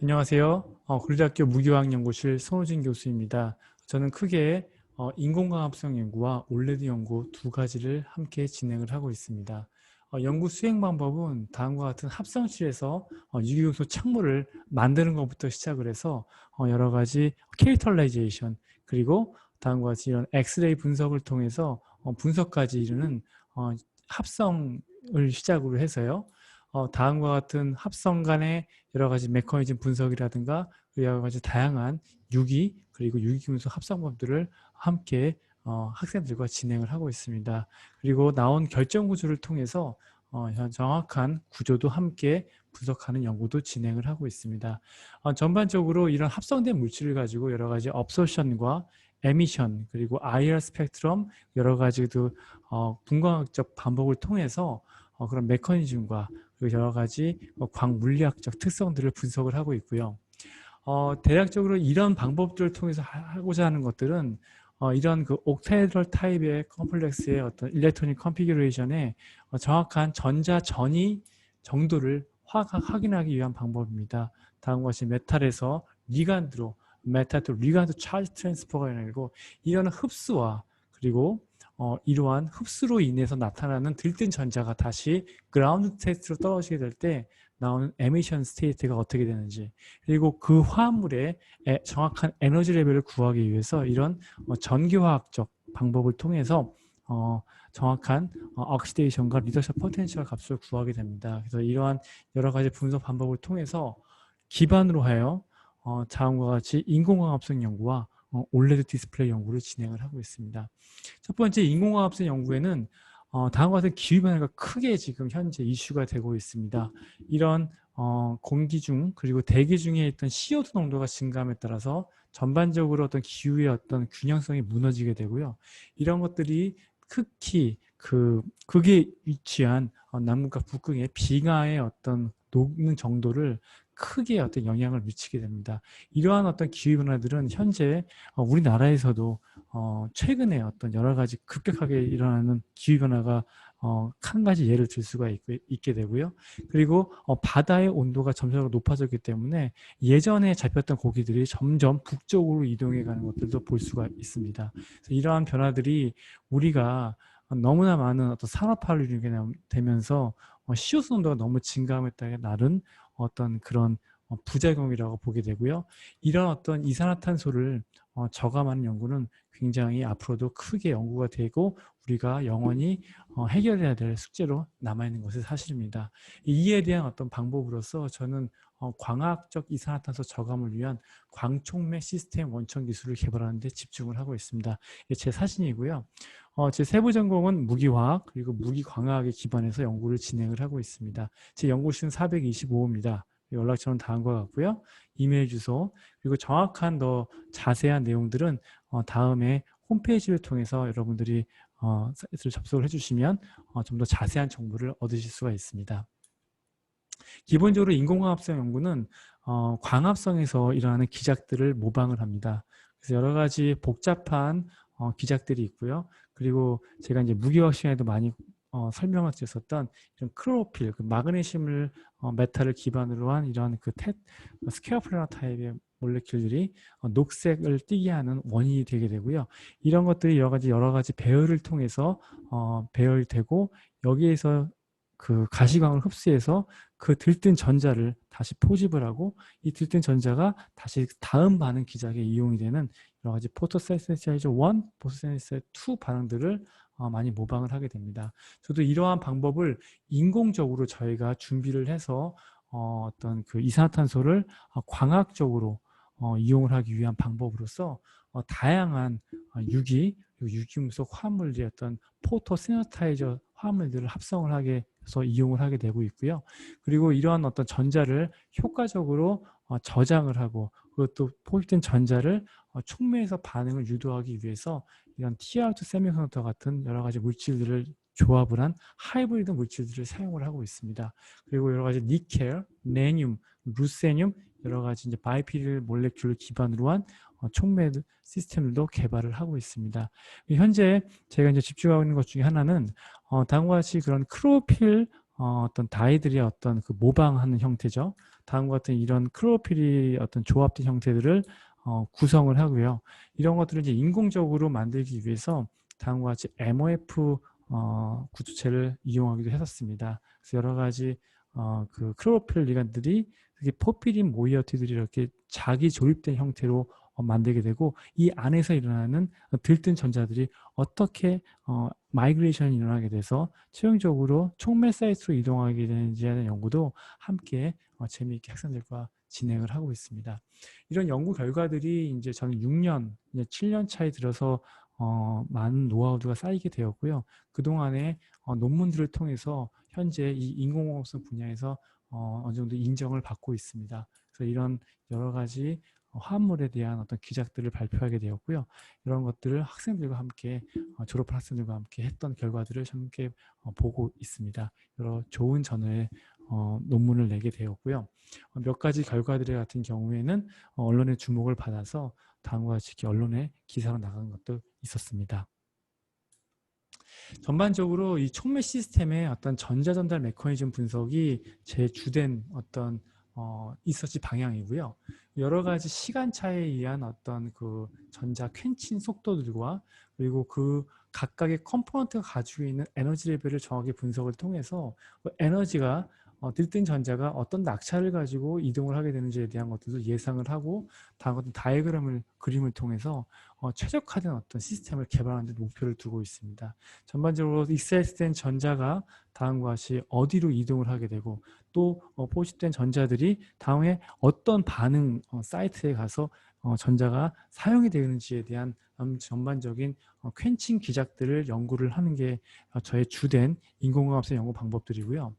안녕하세요. 국립대학교 무기화학연구실 손호진 교수입니다. 저는 크게 인공광합성 연구와 올레드 연구 두 가지를 함께 진행을 하고 있습니다. 연구 수행 방법은 다음과 같은 합성실에서 유기요소 착물을 만드는 것부터 시작을 해서 여러 가지 캐릭터라이제이션 그리고 다음과 같이 이런 엑스레이 분석을 통해서 분석까지 이르는 합성을 시작으로 해서요. 다음과 같은 합성 간의 여러 가지 메커니즘 분석이라든가 여러 가지 다양한 유기 그리고 유기금속 합성법들을 함께 학생들과 진행을 하고 있습니다. 그리고 나온 결정 구조를 통해서 정확한 구조도 함께 분석하는 연구도 진행을 하고 있습니다. 전반적으로 이런 합성된 물질을 가지고 여러 가지 업소션과 에미션 그리고 IR 스펙트럼 여러 가지도 분광학적 반복을 통해서 그런 메커니즘과 그리고 여러 가지 광물리학적 특성들을 분석을 하고 있고요. 대략적으로 이런 방법들을 통해서 하고자 하는 것들은 이런 그 옥타헤드럴 타입의 컴플렉스의 어떤 일렉트로닉 컨피규레이션의 정확한 전자 전이 정도를 확인하기 위한 방법입니다. 다음과 같이 메탈에서 리간드로 메탈 또 리간드 차지 트랜스퍼가 일어나고 이런 흡수와 그리고 이러한 흡수로 인해서 나타나는 들뜬 전자가 다시 그라운드 스테이트로 떨어지게 될 때 나오는 에미션 스테이트가 어떻게 되는지 그리고 그 화합물의 정확한 에너지 레벨을 구하기 위해서 이런 전기화학적 방법을 통해서 정확한 억시데이션과 리더십 포텐셜 값을 구하게 됩니다. 그래서 이러한 여러 가지 분석 방법을 통해서 기반으로 하여 다음과 같이 인공광합성 연구와 올레드 디스플레이 연구를 진행을 하고 있습니다. 첫 번째 인공화합성 연구에는 다음과 같은 기후변화가 크게 지금 현재 이슈가 되고 있습니다. 이런 공기 중 그리고 대기 중에 있던 CO2 농도가 증가함에 따라서 전반적으로 어떤 기후의 어떤 균형성이 무너지게 되고요. 이런 것들이 특히 그 극에 위치한 남극과 북극의 빙하의 어떤 녹는 정도를 크게 어떤 영향을 미치게 됩니다. 이러한 어떤 기후 변화들은 현재 우리나라에서도 최근에 어떤 여러 가지 급격하게 일어나는 기후 변화가 한 가지 예를 들 수가 있게 되고요. 그리고 바다의 온도가 점점 높아졌기 때문에 예전에 잡혔던 고기들이 점점 북쪽으로 이동해 가는 것들도 볼 수가 있습니다. 그래서 이러한 변화들이 우리가 너무나 많은 어떤 산업화를 이루게 되면서 CO2 농도가 너무 증가함에 따라 나른 어떤 그런 부작용이라고 보게 되고요. 이런 어떤 이산화탄소를 저감하는 연구는 굉장히 앞으로도 크게 연구가 되고 우리가 영원히 해결해야 될 숙제로 남아있는 것이 사실입니다. 이에 대한 어떤 방법으로서 저는 광학적 이산화탄소 저감을 위한 광촉매 시스템 원천 기술을 개발하는 데 집중을 하고 있습니다. 제 사진이고요. 제 세부 전공은 무기화학 그리고 무기광학에 기반해서 연구를 진행을 하고 있습니다. 제 연구실은 425호입니다. 연락처는 다음과 같고요. 이메일 주소 그리고 정확한 더 자세한 내용들은 다음에 홈페이지를 통해서 여러분들이 사이트를 접속을 해주시면 좀 더 자세한 정보를 얻으실 수가 있습니다. 기본적으로 인공광합성 연구는 광합성에서 일어나는 기작들을 모방을 합니다. 그래서 여러 가지 복잡한 기작들이 있고요. 그리고 제가 이제 무기화학 시간에도 많이 설명을 드렸었던 이런 클로로필, 그 마그네슘을 메탈을 기반으로 한 이런 그 스퀘어플래너 타입의 몰레큘들이 녹색을 띠게 하는 원인이 되게 되고요. 이런 것들이 여러 가지 배열을 통해서 배열되고 여기에서 그 가시광을 흡수해서 그 들뜬 전자를 다시 포집을 하고 이 들뜬 전자가 다시 다음 반응 기작에 이용이 되는 여러 가지 포토센시타이저 1, 포토센시타이저 2 반응들을 많이 모방을 하게 됩니다. 저도 이러한 방법을 인공적으로 저희가 준비를 해서 어떤 그 이산화탄소를 광학적으로 이용을 하기 위한 방법으로서 다양한 유기, 유기금속 화합물들의 어떤 포토세너타이저 화합물들을 합성을 하게 해서 이용을 하게 되고 있고요. 그리고 이러한 어떤 전자를 효과적으로 저장을 하고 그것도 포집된 전자를 촉매해서 반응을 유도하기 위해서 이런 TiO2 세미컨덕터 같은 여러 가지 물질들을 조합을 한 하이브리드 물질들을 사용을 하고 있습니다. 그리고 여러 가지 니켈, 레늄, 루세늄 여러 가지 이제 바이피릴 몰레큘을 기반으로 한 촉매 시스템들도 개발을 하고 있습니다. 현재 제가 이제 집중하고 있는 것 중에 하나는 다음과 같이 그런 크로필 어떤 다이들의 어떤 그 모방하는 형태죠. 다음과 같은 이런 클로로필이 어떤 조합된 형태들을 구성을 하고요. 이런 것들을 이제 인공적으로 만들기 위해서 다음과 같이 MOF 구조체를 이용하기도 했었습니다. 그래서 여러 가지 그 클로로필 리간들이 특히 포피린 모이어티들이 이렇게 자기 조립된 형태로 만들게 되고, 이 안에서 일어나는 들뜬 전자들이 어떻게 마이그레이션이 일어나게 돼서 최종적으로 촉매 사이트로 이동하게 되는지에 대한 연구도 함께 재미있게 학생들과 진행을 하고 있습니다. 이런 연구 결과들이 이제 저는 6년, 이제 7년 차에 들어서 많은 노하우가 쌓이게 되었고요. 그동안에 논문들을 통해서 현재 이 인공공학성 분야에서 어느 정도 인정을 받고 있습니다. 그래서 이런 여러 가지 화합물에 대한 어떤 기작들을 발표하게 되었고요. 이런 것들을 학생들과 함께 졸업한 학생들과 함께 했던 결과들을 함께 보고 있습니다. 여러 좋은 저널에 논문을 내게 되었고요. 몇 가지 결과들 같은 경우에는 언론의 주목을 받아서 다음과 같이 언론에 기사로 나간 것도 있었습니다. 전반적으로 이 촉매 시스템의 어떤 전자전달 메커니즘 분석이 제 주된 어떤 리서치 방향이고요. 여러 가지 시간차에 의한 어떤 그 전자 퀸칭 속도들과 그리고 그 각각의 컴포넌트가 가지고 있는 에너지 레벨을 정확히 분석을 통해서 그 에너지가 들뜬 전자가 어떤 낙차를 가지고 이동을 하게 되는지에 대한 것들도 예상을 하고, 다음 어떤 다이어그램을 그림을 통해서 최적화된 어떤 시스템을 개발하는 데 목표를 두고 있습니다. 전반적으로 익사이트된 전자가 다음과 같이 어디로 이동을 하게 되고, 또 포집된 전자들이 다음에 어떤 반응 사이트에 가서 전자가 사용이 되는지에 대한 전반적인 퀸칭 기작들을 연구를 하는 게 저의 주된 인공광합성 연구 방법들이고요.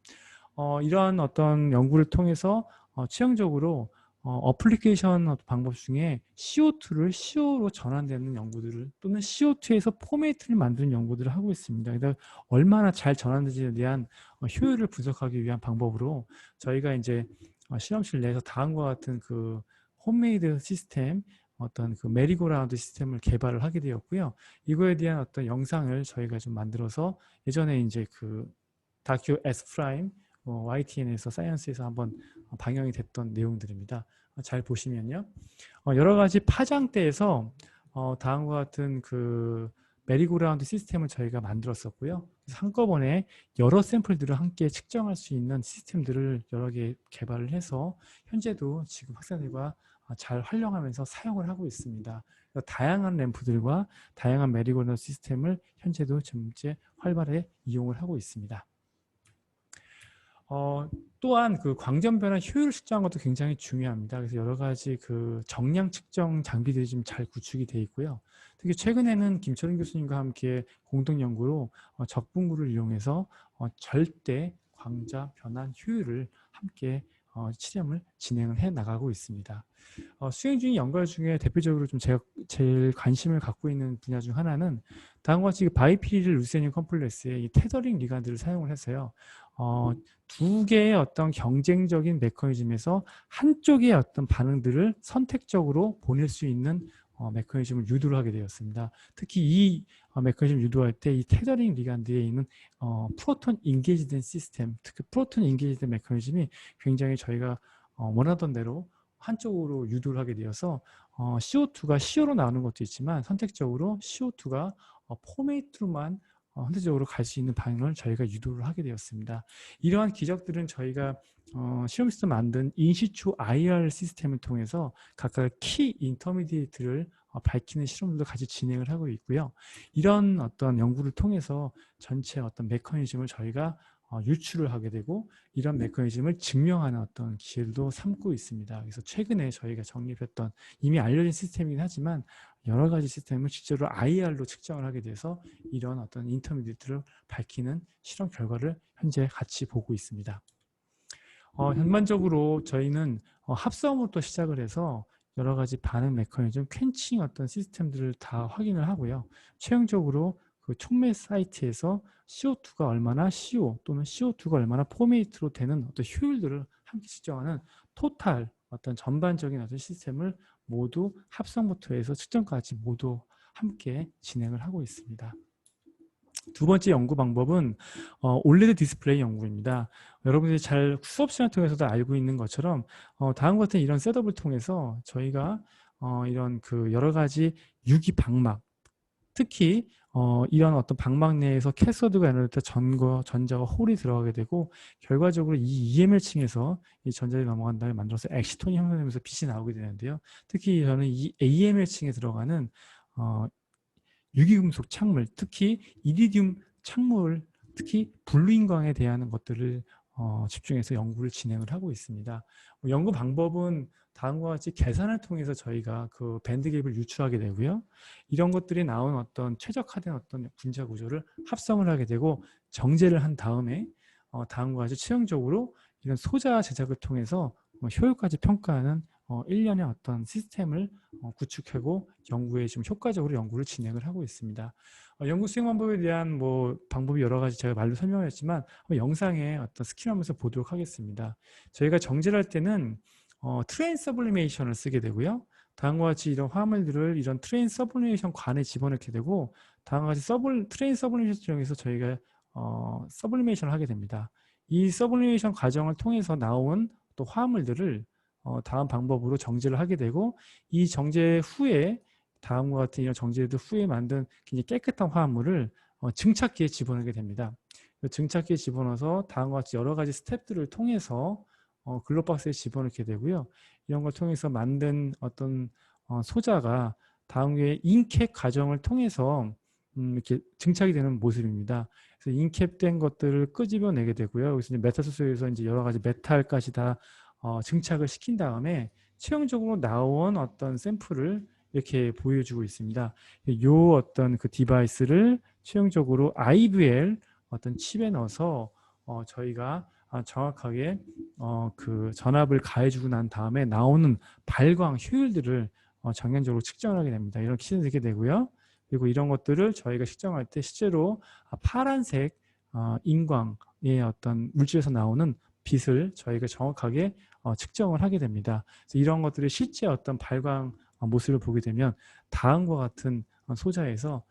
이러한 어떤 연구를 통해서 최종적으로 어플리케이션 방법 중에 CO2를 CO로 전환되는 연구들을, 또는 CO2에서 포메이트를 만드는 연구들을 하고 있습니다. 그래서 얼마나 잘 전환되지에 대한 효율을 분석하기 위한 방법으로 저희가 이제 실험실 내에서 다음과 같은 그 홈메이드 시스템, 어떤 그 메리고라운드 시스템을 개발을 하게 되었고요. 이거에 대한 어떤 영상을 저희가 좀 만들어서 예전에 이제 그 다큐 S 프라임 YTN에서 사이언스에서 한번 방영이 됐던 내용들입니다. 잘 보시면요. 여러 가지 파장대에서 다음과 같은 그 메리고라운드 시스템을 저희가 만들었었고요. 그래서 한꺼번에 여러 샘플들을 함께 측정할 수 있는 시스템들을 여러 개 개발을 해서 현재도 지금 학생들과 잘 활용하면서 사용을 하고 있습니다. 다양한 램프들과 다양한 메리고라운드 시스템을 현재도 현재 활발하게 이용을 하고 있습니다. 또한 그 광전 변화 효율을 측정한 것도 굉장히 중요합니다. 그래서 여러 가지 그 정량 측정 장비들이 좀 잘 구축이 되어 있고요. 특히 최근에는 김철인 교수님과 함께 공동 연구로 적분구를 이용해서 절대 광자 변환 효율을 함께 실험을 진행을 해 나가고 있습니다. 수행 중인 연구 중에 대표적으로 좀 제가 제일 관심을 갖고 있는 분야 중 하나는 다음과 같이 바이피릴 루세늄 컴플렉스의 이 테더링 리간드를 사용을 해서요. 두 개의 어떤 경쟁적인 메커니즘에서 한쪽의 어떤 반응들을 선택적으로 보낼 수 있는 메커니즘을 유도를 하게 되었습니다. 특히 이 메커니즘을 유도할 때 이 테더링 리간드에 있는 프로톤 인게이지된 시스템, 특히 프로톤 인게이지된 메커니즘이 굉장히 저희가 원하던 대로 한쪽으로 유도를 하게 되어서 CO2가 CO로 나오는 것도 있지만 선택적으로 CO2가 포메이트로만 선택적으로 갈 수 있는 방향을 저희가 유도를 하게 되었습니다. 이러한 기적들은 저희가 실험실에서 만든 인시추 IR 시스템을 통해서 각각 키 인터미디에이트를 밝히는 실험들도 같이 진행을 하고 있고요. 이런 어떤 연구를 통해서 전체 어떤 메커니즘을 저희가 유출을 하게 되고, 이런 메커니즘을 증명하는 어떤 기회도 삼고 있습니다. 그래서 최근에 저희가 정립했던 이미 알려진 시스템이긴 하지만 여러 가지 시스템을 실제로 IR로 측정을 하게 돼서 이런 어떤 인터미디에이트를 밝히는 실험 결과를 현재 같이 보고 있습니다. 전반적으로 저희는 합성으로 시작을 해서 여러 가지 반응 메커니즘, 퀸칭 어떤 시스템들을 다 확인을 하고요. 최종적으로 그 촉매 사이트에서 CO2가 얼마나 CO 또는 CO2가 얼마나 포메이트로 되는 어떤 효율들을 함께 측정하는 토탈 어떤 전반적인 어떤 시스템을 모두 합성부터 해서 측정까지 모두 함께 진행을 하고 있습니다. 두 번째 연구 방법은 올레드 디스플레이 연구입니다. 여러분들이 잘 수업 시간 통해서도 알고 있는 것처럼 다음과 같은 이런 셋업을 통해서 저희가 이런 그 여러 가지 유기 방막, 특히 이런 어떤 방막 내에서 캐서드가 아니라 전자가 홀이 들어가게 되고 결과적으로 이 EML층에서 이 전자들이 넘어간 다음에 만들어서 엑시톤이 형성되면서 빛이 나오게 되는데요. 특히 저는 이 AML층에 들어가는 유기금속 착물, 특히 이리듐 착물, 특히 블루인광에 대한 것들을 집중해서 연구를 진행을 하고 있습니다. 연구 방법은 다음과 같이 계산을 통해서 저희가 그 밴드갭을 유추하게 되고요. 이런 것들이 나온 어떤 최적화된 어떤 분자 구조를 합성을 하게 되고 정제를 한 다음에 다음과 같이 최종적으로 이런 소자 제작을 통해서 효율까지 평가하는 일련의 어떤 시스템을 구축하고 연구에 좀 효과적으로 연구를 진행을 하고 있습니다. 연구 수행 방법에 대한 뭐 방법이 여러 가지 제가 말로 설명했지만 영상에 어떤 스킬하면서 보도록 하겠습니다. 저희가 정제를 할 때는 트레인 서블리메이션을 쓰게 되고요. 다음과 같이 이런 화물들을 이런 트레인 서블리메이션 관에 집어넣게 되고 다음과 같이 트레인 서블리메이션 중에서 저희가 서블리메이션을 하게 됩니다. 이 서블리메이션 과정을 통해서 나온 또 화물들을 다음 방법으로 정제를 하게 되고 이 정제 후에 다음과 같은 이런 정제들 후에 만든 굉장히 깨끗한 화합물을 증착기에 집어넣게 됩니다. 증착기에 집어넣어서 다음과 같이 여러 가지 스텝들을 통해서 글로박스에 집어넣게 되고요. 이런 걸 통해서 만든 어떤 소자가 다음에 인캡 과정을 통해서 이렇게 증착이 되는 모습입니다. 그래서 인캡된 것들을 끄집어내게 되고요. 여기서 이제 메탈소스에서 이제 여러 가지 메탈까지 다 증착을 시킨 다음에 최종적으로 나온 어떤 샘플을 이렇게 보여주고 있습니다. 이 어떤 그 디바이스를 최종적으로 IVL 어떤 칩에 넣어서 저희가 정확하게 그 전압을 가해주고 난 다음에 나오는 발광 효율들을 정량적으로 측정을 하게 됩니다. 이런 기준이 되게 되고요. 그리고 이런 것들을 저희가 측정할 때 실제로 파란색 인광의 어떤 물질에서 나오는 빛을 저희가 정확하게 측정을 하게 됩니다. 그래서 이런 것들이 실제 어떤 발광 모습을 보게 되면 다음과 같은 소자에서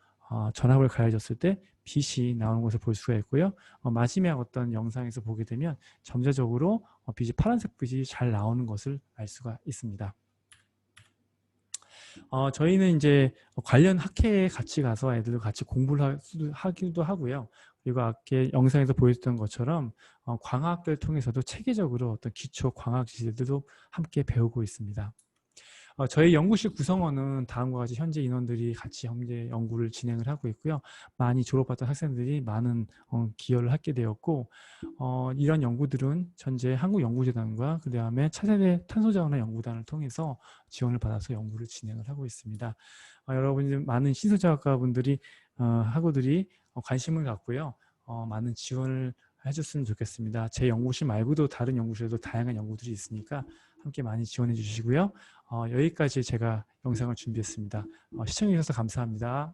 전압을 가해졌을 때 빛이 나오는 것을 볼 수가 있고요. 마지막 어떤 영상에서 보게 되면 점차적으로 빛이 파란색 빛이 잘 나오는 것을 알 수가 있습니다. 저희는 이제 관련 학회에 같이 가서 애들도 같이 공부를 하기도 하고요. 그리고 아까 영상에서 보였던 것처럼 광학을 통해서도 체계적으로 어떤 기초 광학 지식들도 함께 배우고 있습니다. 저희 연구실 구성원은 다음과 같이 현재 인원들이 같이 현재 연구를 진행을 하고 있고요. 많이 졸업했던 학생들이 많은 기여를 하게 되었고 이런 연구들은 현재 한국연구재단과 그 다음에 차세대 탄소자원화 연구단을 통해서 지원을 받아서 연구를 진행을 하고 있습니다. 여러분들 많은 신소자학과분들이 학우들이 관심을 갖고요. 많은 지원을 해줬으면 좋겠습니다. 제 연구실 말고도 다른 연구실에도 다양한 연구들이 있으니까 함께 많이 지원해 주시고요. 여기까지 제가 영상을 준비했습니다. 시청해 주셔서 감사합니다.